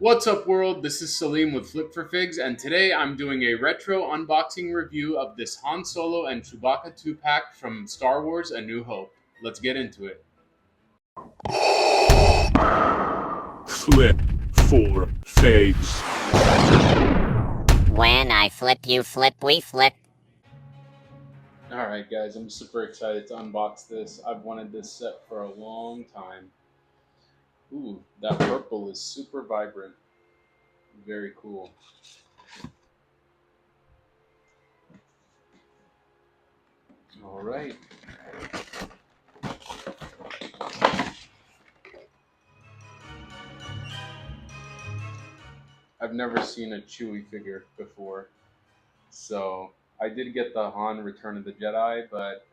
What's up, world? This is Salim with Flip for Figs, and today I'm doing a retro unboxing review of this Han Solo and Chewbacca 2-pack from Star Wars A New Hope. Let's get into it. Flip for Figs. When I flip, you flip, we flip. Alright, guys, I'm super excited to unbox this. I've wanted this set for a long time. Ooh, that purple is super vibrant. Very cool. Alright. I've never seen a Chewie figure before, so I did get the Han Return of the Jedi, but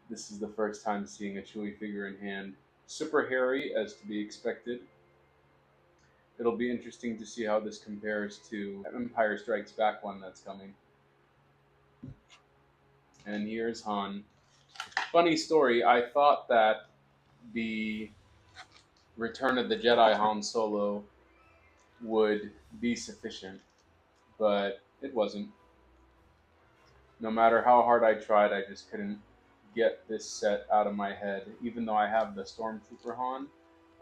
this is the first time seeing a Chewie figure in hand. Super hairy, as to be expected. It'll be interesting to see how this compares to Empire Strikes Back one that's coming. And here's Han. Funny story, I thought that the Return of the Jedi Han Solo would be sufficient, but it wasn't. No matter how hard I tried, I just couldn't get this set out of my head. Even though I have the Stormtrooper Han,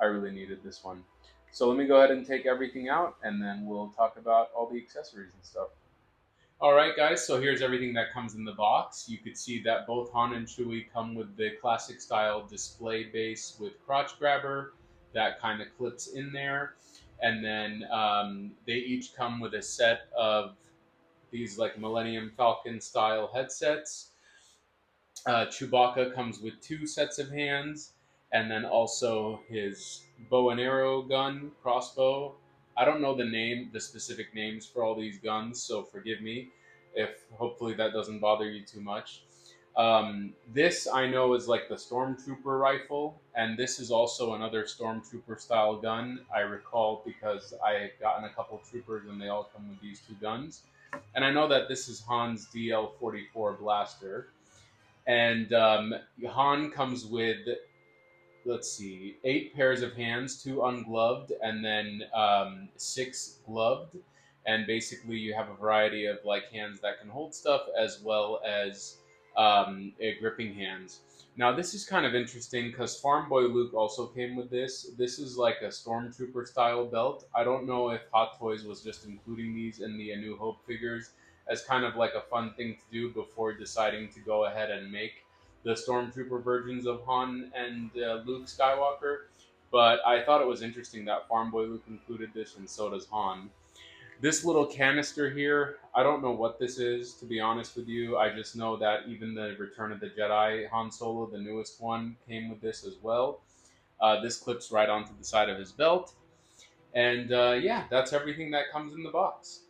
I really needed this one. So let me go ahead and take everything out, and then we'll talk about all the accessories and stuff. Alright, guys, so here's everything that comes in the box. You could see that both Han and Chewie come with the classic style display base with crotch grabber that kind of clips in there. And then they each come with a set of these like Millennium Falcon style headsets. Chewbacca comes with 2 sets of hands, and then also his bow and arrow gun, crossbow. I don't know the specific names for all these guns, so forgive me if hopefully that doesn't bother you too much. This I know is like the Stormtrooper rifle, and this is also another Stormtrooper style gun. I recall because I had gotten a couple troopers and they all come with these 2 guns. And I know that this is Han's DL-44 blaster. And Han comes with, let's see, 8 pairs of hands, 2 ungloved, and then 6 gloved. And basically, you have a variety of like hands that can hold stuff, as well as gripping hands. Now, this is kind of interesting because Farm Boy Luke also came with this. This is like a Stormtrooper style belt. I don't know if Hot Toys was just including these in the A New Hope figures as kind of like a fun thing to do before deciding to go ahead and make the Stormtrooper versions of Han and Luke Skywalker. But I thought it was interesting that Farm Boy Luke included this, and so does Han. This little canister here, I don't know what this is, to be honest with you. I just know that even the Return of the Jedi Han Solo, the newest one, came with this as well. This clips right onto the side of his belt. And yeah, that's everything that comes in the box.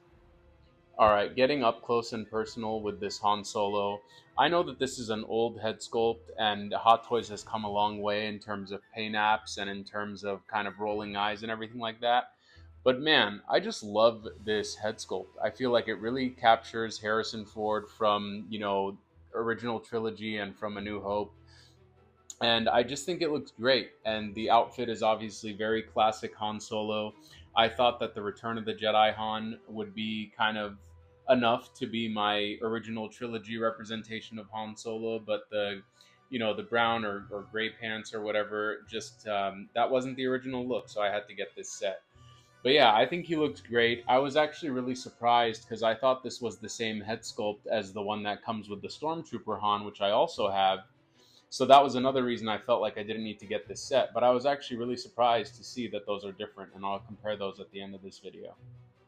All right, getting up close and personal with this Han Solo. I know that this is an old head sculpt, and Hot Toys has come a long way in terms of paint apps and in terms of kind of rolling eyes and everything like that. But man, I just love this head sculpt. I feel like it really captures Harrison Ford from, original trilogy and from A New Hope. And I just think it looks great. And the outfit is obviously very classic Han Solo. I thought that the Return of the Jedi Han would be kind of enough to be my original trilogy representation of Han Solo, but the brown or gray pants or whatever, just that wasn't the original look, so I had to get this set. But yeah, I think he looks great. I was actually really surprised because I thought this was the same head sculpt as the one that comes with the Stormtrooper Han, which I also have. So that was another reason I felt like I didn't need to get this set. But I was actually really surprised to see that those are different, and I'll compare those at the end of this video.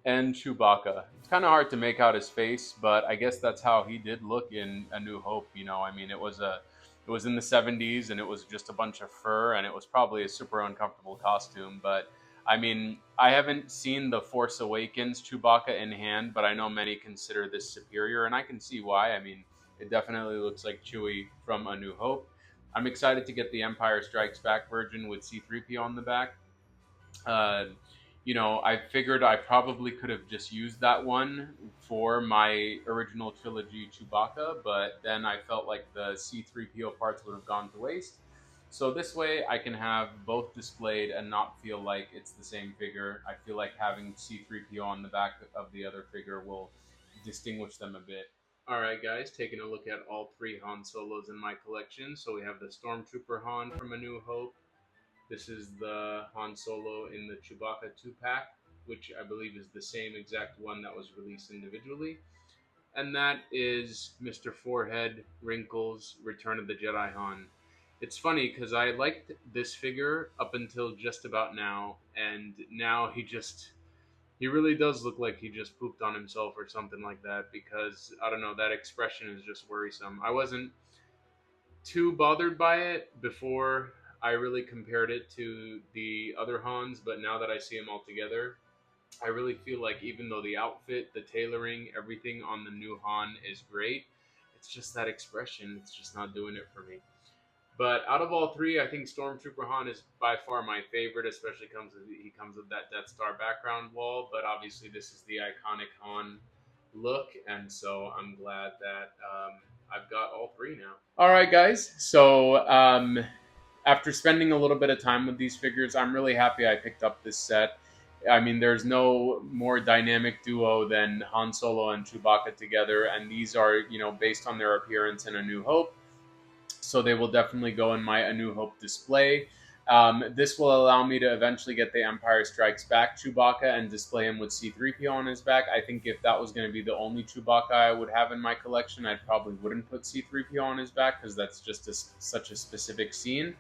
And Chewbacca. It's kind of hard to make out his face, but I guess that's how he did look in A New Hope. I mean, it was in the 70s, and it was just a bunch of fur, and it was probably a super uncomfortable costume. But I mean, I haven't seen The Force Awakens Chewbacca in hand, but I know many consider this superior, and I can see why. I mean, it definitely looks like Chewie from A New Hope. I'm excited to get the Empire Strikes Back version with C-3PO on the back. Uh, I figured I probably could have just used that one for my original trilogy Chewbacca, but then I felt like the C-3PO parts would have gone to waste. So this way I can have both displayed and not feel like it's the same figure. I feel like having C-3PO on the back of the other figure will distinguish them a bit. Alright guys, taking a look at all three Han Solos in my collection. So we have the Stormtrooper Han from A New Hope. This is the Han Solo in the Chewbacca 2-pack, which I believe is the same exact one that was released individually. And that is Mr. Forehead Wrinkles Return of the Jedi Han. It's funny because I liked this figure up until just about now, and now he really does look like he just pooped on himself or something like that, because I don't know, that expression is just worrisome. I wasn't too bothered by it before I really compared it to the other Hans, but now that I see them all together, I really feel like even though the outfit, the tailoring, everything on the new Han is great, it's just that expression, it's just not doing it for me. But out of all three, I think Stormtrooper Han is by far my favorite, especially he comes with that Death Star background wall. But obviously, this is the iconic Han look, and so I'm glad that I've got all three now. All right, guys. So after spending a little bit of time with these figures, I'm really happy I picked up this set. I mean, there's no more dynamic duo than Han Solo and Chewbacca together, and these are, based on their appearance in A New Hope. So they will definitely go in my A New Hope display. This will allow me to eventually get the Empire Strikes Back Chewbacca and display him with C-3PO on his back. I think if that was going to be the only Chewbacca I would have in my collection, I probably wouldn't put C-3PO on his back because that's just such a specific scene.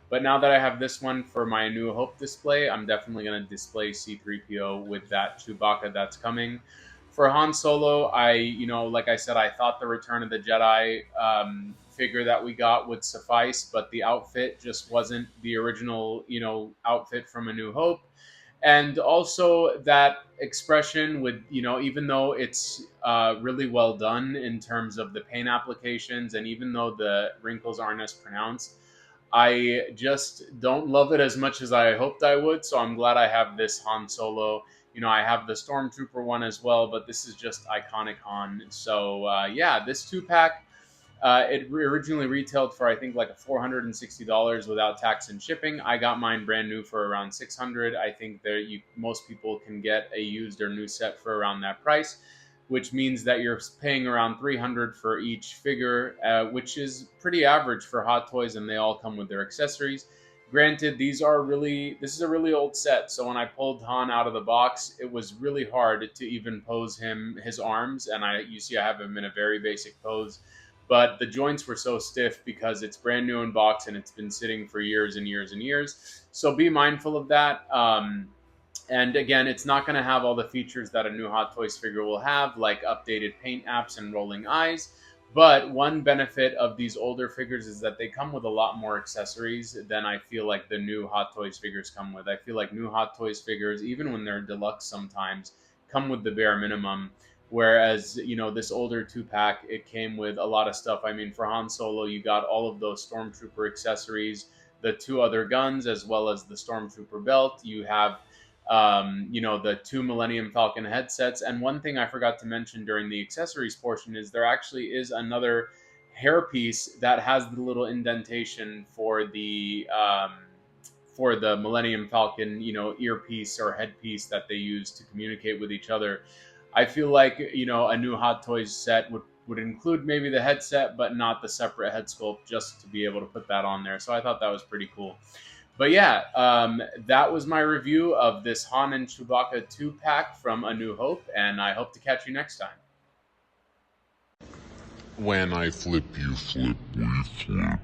But now that I have this one for my New Hope display, I'm definitely going to display C-3PO with that Chewbacca that's coming. For Han Solo, like I said, I thought the Return of the Jedi figure that we got would suffice, but the outfit just wasn't the original, outfit from A New Hope. And also that expression with, even though it's really well done in terms of the paint applications, and even though the wrinkles aren't as pronounced, I just don't love it as much as I hoped I would. So I'm glad I have this Han Solo. I have the Stormtrooper one as well, but this is just iconic Han. So this 2-pack, it originally retailed for I think like $460 without tax and shipping. I got mine brand new for around $600. I think most people can get a used or new set for around that price, which means that you're paying around $300 for each figure, which is pretty average for Hot Toys, and they all come with their accessories. Granted, this is a really old set, so when I pulled Han out of the box, it was really hard to even pose his arms, and you see I have him in a very basic pose. But the joints were so stiff because it's brand new in box and it's been sitting for years and years and years. So be mindful of that. And again, it's not going to have all the features that a new Hot Toys figure will have, like updated paint apps and rolling eyes. But one benefit of these older figures is that they come with a lot more accessories than I feel like the new Hot Toys figures come with. I feel like new Hot Toys figures, even when they're deluxe sometimes, come with the bare minimum. Whereas, this older 2-pack, it came with a lot of stuff. I mean, for Han Solo, you got all of those Stormtrooper accessories, the 2 other guns, as well as the Stormtrooper belt. You have the 2 Millennium Falcon headsets. And one thing I forgot to mention during the accessories portion is there actually is another hairpiece that has the little indentation for the Millennium Falcon, earpiece or headpiece that they use to communicate with each other. I feel like, a new Hot Toys set would include maybe the headset, but not the separate head sculpt, just to be able to put that on there. So I thought that was pretty cool. But yeah, that was my review of this Han and Chewbacca 2-pack from A New Hope, and I hope to catch you next time. When I flip, you flip, we flip.